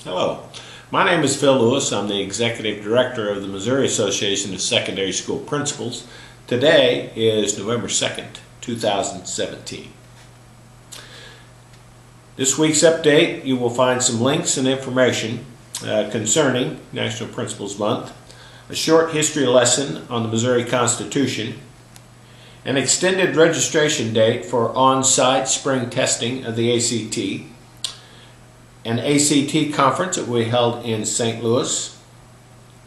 Hello, my name is Phil Lewis. I'm the Executive Director of the Missouri Association of Secondary School Principals. Today is November 2nd, 2017. This week's update, you will find some links and information concerning National Principals Month, a short history lesson on the Missouri Constitution, an extended registration date for on-site spring testing of the ACT, an ACT conference that we held in St. Louis,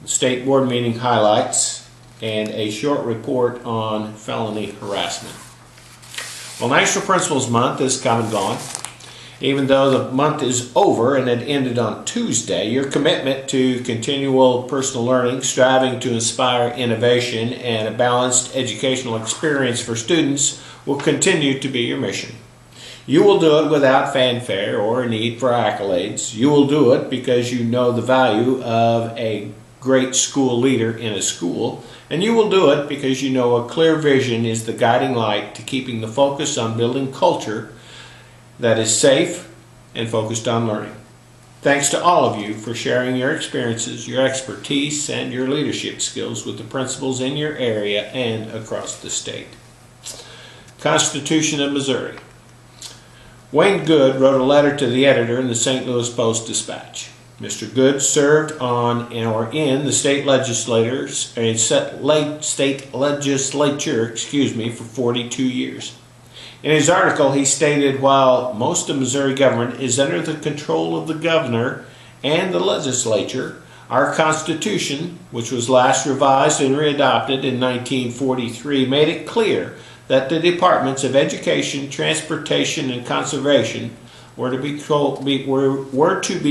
the state board meeting highlights, and a short report on felony harassment. Well, National Principals Month is come and gone. Even though the month is over and it ended on Tuesday, your commitment to continual personal learning, striving to inspire innovation, and a balanced educational experience for students will continue to be your mission. You will do it without fanfare or a need for accolades. You will do it because you know the value of a great school leader in a school, and you will do it because you know a clear vision is the guiding light to keeping the focus on building culture that is safe and focused on learning. Thanks to all of you for sharing your experiences, your expertise, and your leadership skills with the principals in your area and across the state. Constitution of Missouri. Wayne Good wrote a letter to the editor in the St. Louis Post-Dispatch. Mr. Good served on or in the state legislature for 42 years. In his article, he stated, while most of Missouri government is under the control of the governor and the legislature, our Constitution, which was last revised and readopted in 1943, made it clear that the departments of education, transportation, and conservation were to be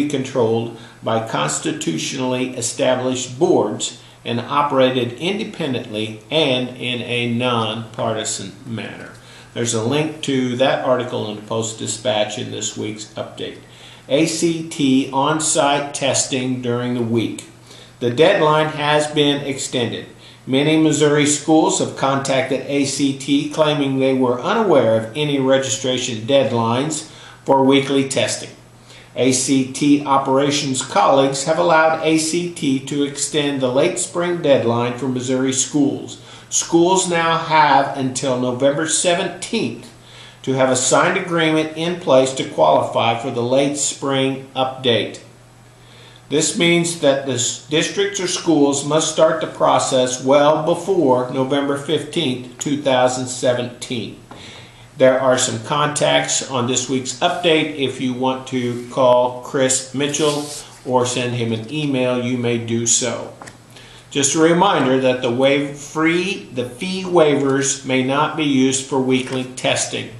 controlled by constitutionally established boards and operated independently and in a non-partisan manner. There's a link to that article in the Post-Dispatch in this week's update. ACT on-site testing during the week. The deadline has been extended. Many Missouri schools have contacted ACT claiming they were unaware of any registration deadlines for weekly testing. ACT operations colleagues have allowed ACT to extend the late spring deadline for Missouri schools. Schools now have until November 17th to have a signed agreement in place to qualify for the late spring update. This means that the districts or schools must start the process well before November 15th, 2017. There are some contacts on this week's update. If you want to call Chris Mitchell or send him an email, you may do so. Just a reminder that the fee waivers may not be used for weekly testing.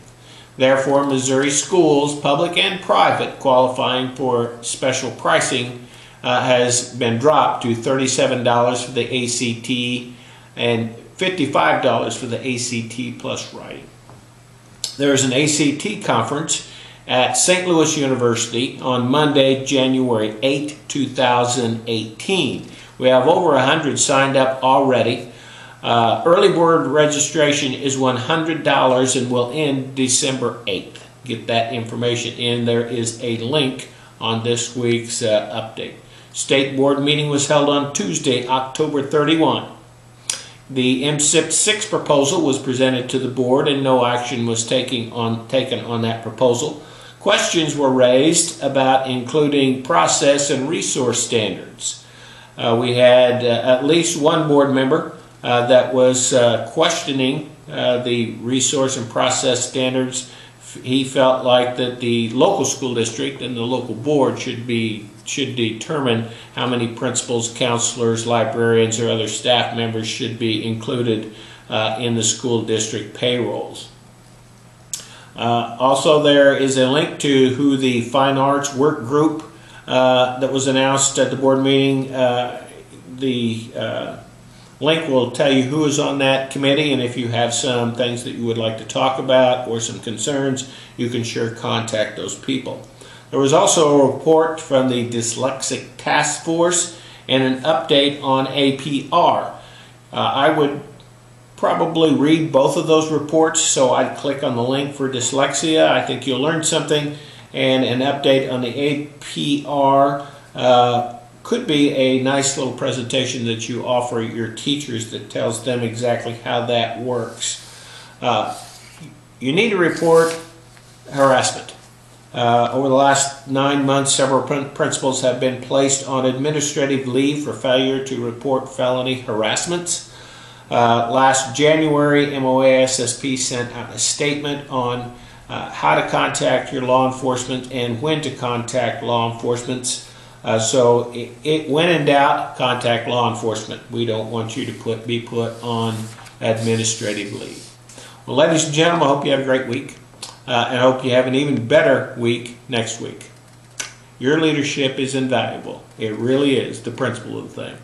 Therefore, Missouri schools, public and private, qualifying for special pricing has been dropped to $37 for the ACT and $55 for the ACT plus writing. There is an ACT conference at St. Louis University on Monday, January 8, 2018. We have over 100 signed up already. Early bird registration is $100 and will end December 8th. Get that information in. There is a link on this week's update. State board meeting was held on Tuesday, October 31. The MSIP 6 proposal was presented to the board and no action was taken on that proposal. Questions were raised about including process and resource standards. We had at least one board member that was questioning the resource and process standards. He felt like that the local school district and the local board should determine how many principals, counselors, librarians, or other staff members should be included in the school district payrolls. Also, there is a link to who the Fine Arts Work Group that was announced at the board meeting. The link will tell you who is on that committee, and if you have some things that you would like to talk about or some concerns, you can sure contact those people. There was also a report from the Dyslexic Task Force and an update on APR. I would probably read both of those reports, so I'd click on the link for dyslexia. I think you'll learn something, and an update on the APR could be a nice little presentation that you offer your teachers that tells them exactly how that works. You need to report harassment. Over the last 9 months, several principals have been placed on administrative leave for failure to report felony harassments. Last January, MOASSP sent out a statement on how to contact your law enforcement and when to contact law enforcement. So when in doubt, contact law enforcement. We don't want you to be put on administrative leave. Well, ladies and gentlemen, I hope you have a great week. And I hope you have an even better week next week. Your leadership is invaluable. It really is the principle of the thing.